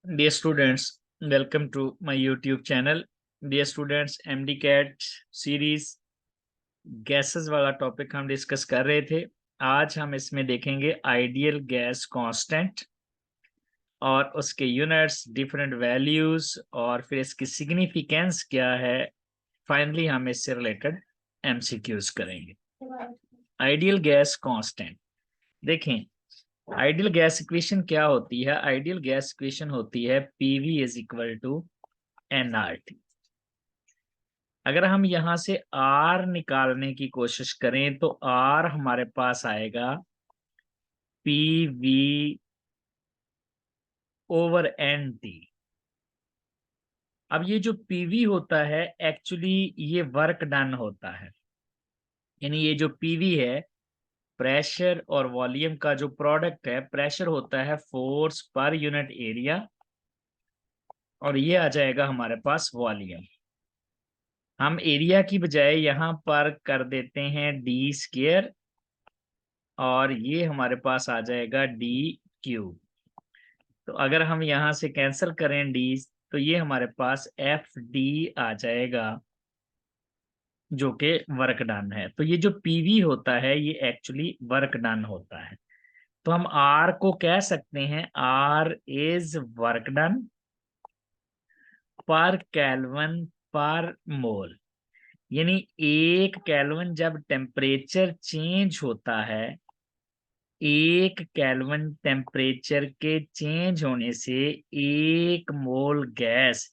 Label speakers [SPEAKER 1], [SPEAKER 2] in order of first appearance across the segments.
[SPEAKER 1] Dear students, welcome to my YouTube channel. Dear students, MD CAT series gases वाला topic हम discuss कर रहे थे। आज हम इसमें देखेंगे आइडियल गैस कांस्टेंट और उसके यूनिट्स, डिफरेंट वैल्यूज और फिर इसकी सिग्निफिकेंस क्या है। फाइनली हम इससे रिलेटेड एमसीक्यूज करेंगे। आइडियल गैस कांस्टेंट देखें, आइडियल गैस इक्वेशन क्या होती है? आइडियल गैस इक्वेशन होती है PV is equal to NRT. अगर हम यहां से आर निकालने की कोशिश करें तो आर हमारे पास आएगा P V over N T. अब ये जो पीवी होता है एक्चुअली ये वर्क डन होता है, यानी ये जो पीवी है प्रेशर और वॉल्यूम का जो प्रोडक्ट है। प्रेशर होता है फोर्स पर यूनिट एरिया और ये आ जाएगा हमारे पास वॉल्यूम। हम एरिया की बजाय यहाँ पर कर देते हैं डी स्क्वायर और ये हमारे पास आ जाएगा डी क्यूब। तो अगर हम यहाँ से कैंसिल करें डी तो ये हमारे पास एफ डी आ जाएगा जो कि वर्क डन है। तो ये जो पीवी होता है ये एक्चुअली वर्क डन होता है। तो हम आर को कह सकते हैं R is work done per kelvin per mole. यानी एक केल्विन जब टेम्परेचर चेंज होता है, एक केल्विन टेम्परेचर के चेंज होने से एक मोल गैस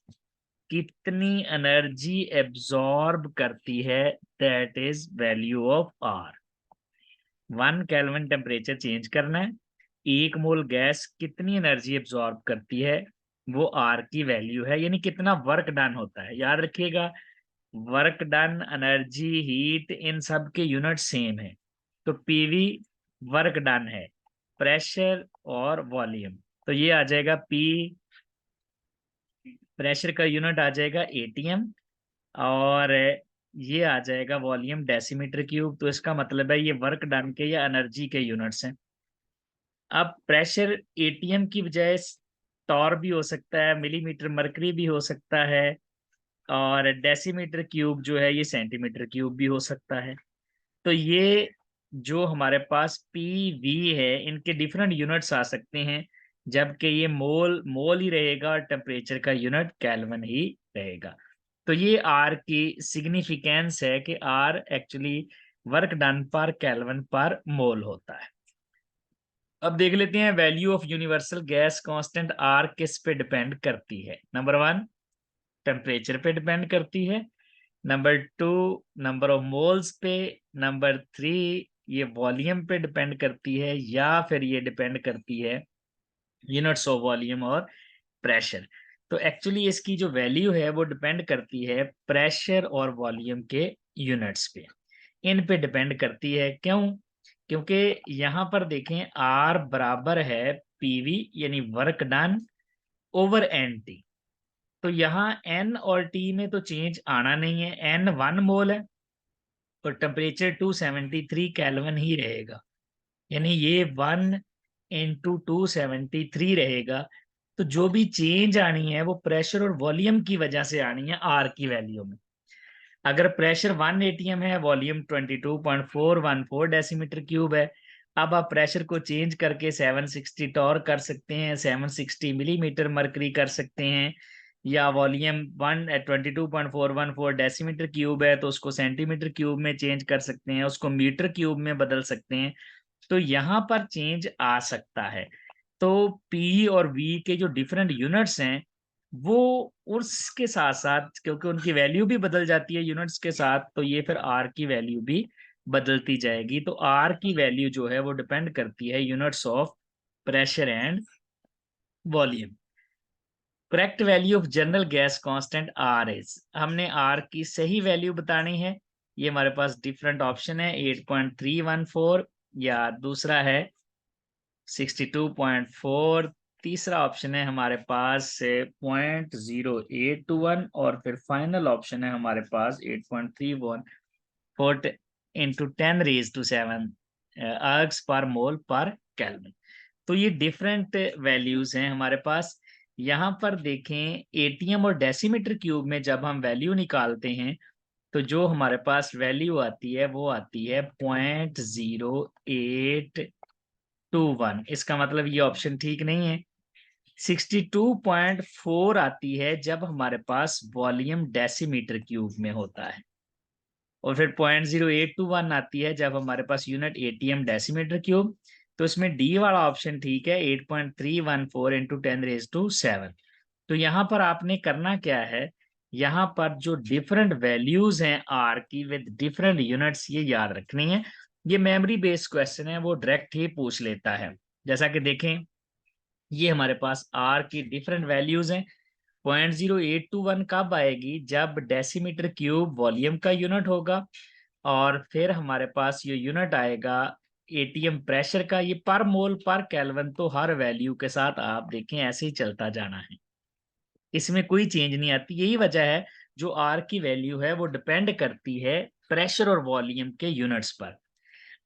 [SPEAKER 1] कितनी एनर्जी एब्जॉर्ब करती है, that is value of R. 1 kelvin temperature change करना है, एक मोल गैस कितनी एनर्जी एब्जॉर्ब करती है, वो आर की वैल्यू है। यानी कितना वर्क डन होता है। याद रखिएगा, वर्क डन, एनर्जी, हीट, इन सब के यूनिट सेम है। तो पीवी वर्क डन है, प्रेशर और वॉल्यूम। तो ये आ जाएगा पी, प्रेशर का यूनिट आ जाएगा एटीएम और ये आ जाएगा वॉल्यूम डेसीमीटर क्यूब। तो इसका मतलब है ये वर्क डन के या एनर्जी के यूनिट्स हैं। अब प्रेशर एटीएम की बजाय टॉर भी हो सकता है, मिलीमीटर मरकरी भी हो सकता है और डेसीमीटर क्यूब जो है ये सेंटीमीटर क्यूब भी हो सकता है। तो ये जो हमारे पास पी वी है इनके डिफरेंट यूनिट्स आ सकते हैं, जबकि ये मोल मोल ही रहेगा और टेम्परेचर का यूनिट केल्विन ही रहेगा। तो ये आर की सिग्निफिकेंस है कि R actually work done per kelvin per mole होता है। अब देख लेते हैं value of universal gas constant R किस पे डिपेंड करती है। नंबर 1 टेम्परेचर पे डिपेंड करती है, नंबर 2 नंबर ऑफ मोल्स पे, नंबर 3 ये वॉल्यूम पे डिपेंड करती है, या फिर ये डिपेंड करती है यूनिट्स ऑफ वॉल्यूम और प्रेशर। तो एक्चुअली इसकी जो वैल्यू है वो डिपेंड करती है प्रेशर और वॉल्यूम के यूनिट्स पे। इन पे डिपेंड करती है। क्यों? क्योंकि यहाँ पर देखें आर बराबर है पीवी यानी work done over N T. तो यहाँ एन और टी में तो चेंज आना नहीं है। एन 1 मोल है और टेम्परेचर 273 केल्विन ही रहेगा, यानी ये 1 × 273 रहेगा। तो जो भी चेंज आनी है वो प्रेशर और वॉल्यूम की वजह से आनी है आर की वैल्यू में। अगर प्रेशर 1 एटीएम है, वॉल्यूम 22.414 डेसीमीटर क्यूब है। अब आप प्रेशर को चेंज करके 760 टॉर कर सकते हैं, 760 मिलीमीटर मरकरी कर सकते हैं, या वॉल्यूम 22.414 डेसीमीटर क्यूब है तो उसको सेंटीमीटर क्यूब में चेंज कर सकते हैं, उसको मीटर क्यूब में बदल सकते हैं। तो यहाँ पर चेंज आ सकता है। तो पी और वी के जो डिफरेंट यूनिट्स हैं वो उसके साथ साथ, क्योंकि उनकी वैल्यू भी बदल जाती है यूनिट्स के साथ, तो ये फिर आर की वैल्यू भी बदलती जाएगी। तो आर की वैल्यू जो है वो डिपेंड करती है units of pressure and volume. Correct value of general gas constant R is, हमने आर की सही वैल्यू बतानी है। ये हमारे पास डिफरेंट ऑप्शन है, 8.314 या दूसरा है 62.4, तीसरा ऑप्शन है हमारे पास 0.0821 और फिर फाइनल ऑप्शन है हमारे पास 8.314 इंटू 10⁻⁷ अर्ग्स पर मोल पर केल्विन। तो ये डिफरेंट वैल्यूज हैं हमारे पास। यहाँ पर देखें एटीएम और डेसीमीटर क्यूब में जब हम वैल्यू निकालते हैं तो जो हमारे पास वैल्यू आती है वो आती है 0.0821। इसका मतलब ये ऑप्शन ठीक नहीं है। 62.4 आती है जब हमारे पास वॉल्यूम डेसीमीटर क्यूब में होता है, और फिर 0.0821 आती है जब हमारे पास यूनिट एटीएम डेसीमीटर क्यूब। तो इसमें डी वाला ऑप्शन ठीक है, 8.314 इंटू 10⁻⁷। तो यहाँ पर आपने करना क्या है, यहाँ पर जो डिफरेंट वैल्यूज हैं आर की विद डिफरेंट यूनिट्स, ये याद रखनी है। ये मेमोरी बेस्ड क्वेश्चन है, वो डायरेक्ट ही पूछ लेता है। जैसा कि देखें, ये हमारे पास आर की डिफरेंट वैल्यूज हैं। 0.0821 कब आएगी, जब डेसीमीटर क्यूब वॉल्यूम का यूनिट होगा, और फिर हमारे पास ये यूनिट आएगा एटीएम प्रेशर का। ये पर मोल पर केल्विन, तो हर वैल्यू के साथ आप देखें ऐसे ही चलता जाना है, इसमें कोई चेंज नहीं आती। यही वजह है जो आर की वैल्यू है वो डिपेंड करती है प्रेशर और वॉल्यूम के यूनिट्स पर।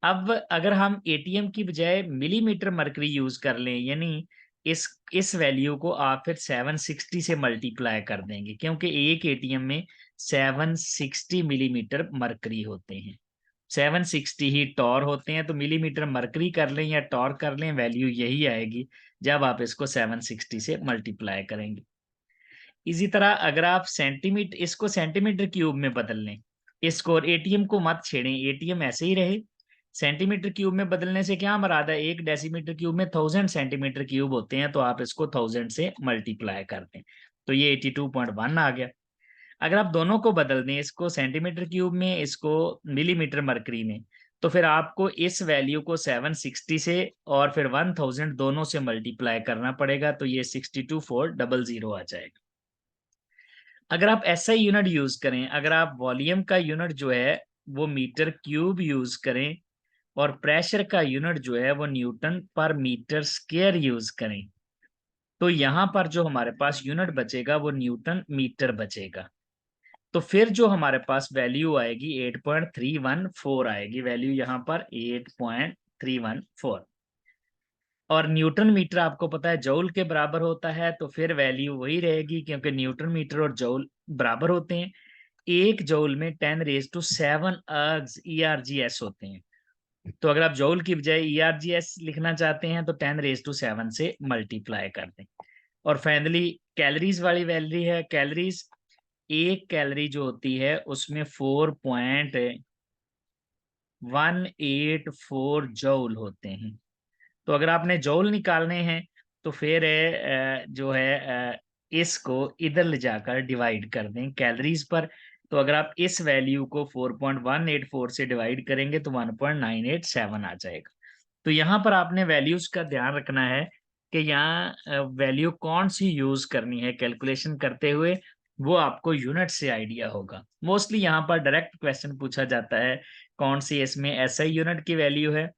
[SPEAKER 1] अब अगर हम एटीएम की बजाय मिलीमीटर मरकरी यूज कर लें, यानी इस वैल्यू को आप फिर 760 से मल्टीप्लाई कर देंगे, क्योंकि एक एटीएम में 760 मिलीमीटर मरकरी होते हैं। 760 ही टॉर होते हैं, तो मिलीमीटर मरकरी कर लें या टॉर कर लें, वैल्यू यही आएगी जब आप इसको 760 से मल्टीप्लाई करेंगे। इसी तरह अगर आप सेंटीमीटर, इसको सेंटीमीटर क्यूब में बदल लें, इसको, और एटीएम को मत छेड़ें, एटीएम ऐसे ही रहे। सेंटीमीटर क्यूब में बदलने से क्या मराद है, एक डेसीमीटर क्यूब में 1000 सेंटीमीटर क्यूब होते हैं, तो आप इसको 1000 से मल्टीप्लाई कर दें, तो ये 82.1 आ गया। अगर आप दोनों को बदल दें, इसको सेंटीमीटर क्यूब में, इसको मिलीमीटर मरकरी में, तो फिर आपको इस वैल्यू को 760 से और फिर 1000 दोनों से मल्टीप्लाई करना पड़ेगा, तो ये 62,400 आ जाएगा। अगर आप ऐसा ही यूनिट यूज करें, अगर आप वॉल्यूम का यूनिट जो है वो मीटर क्यूब यूज करें, और प्रेशर का यूनिट जो है वो न्यूटन पर मीटर स्क्वायर यूज करें, तो यहाँ पर जो हमारे पास यूनिट बचेगा वो न्यूटन मीटर बचेगा। तो फिर जो हमारे पास वैल्यू आएगी 8.314 आएगी, वैल्यू यहाँ पर 8.314। और न्यूटन मीटर आपको पता है जौल के बराबर होता है, तो फिर वैल्यू वही रहेगी, क्योंकि न्यूटन मीटर और जौल बराबर होते हैं। एक जौल में 10⁻7 अर्ग्स ERGS होते हैं। तो अगर आप जौल की बजाय ERGS लिखना चाहते हैं तो 10⁻7 से मल्टीप्लाई कर दें। और फाइनली कैलोरीज वाली वैल्यू है, कैलोरीज, एक कैलोरी जो होती है उसमें 4.184 जौल होते हैं। तो अगर आपने जौल निकालने हैं तो फिर जो है इसको इधर ले जाकर डिवाइड कर दें कैलोरीज पर। तो अगर आप इस वैल्यू को 4.184 से डिवाइड करेंगे तो 1.987 आ जाएगा। तो यहाँ पर आपने वैल्यूज का ध्यान रखना है कि यहाँ वैल्यू कौन सी यूज करनी है कैलकुलेशन करते हुए, वो आपको यूनिट से आइडिया होगा। मोस्टली यहाँ पर डायरेक्ट क्वेश्चन पूछा जाता है कौन सी इसमें SI यूनिट की वैल्यू है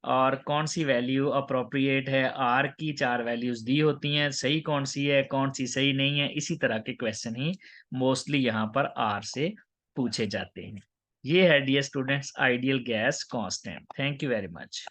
[SPEAKER 1] और कौन सी वैल्यू अप्रोप्रिएट है। आर की 4 वैल्यूज दी होती हैं, सही कौन सी है, कौन सी सही नहीं है, इसी तरह के क्वेश्चन ही मोस्टली यहाँ पर आर से पूछे जाते हैं। ये है dear students ideal gas constant. Thank you very much.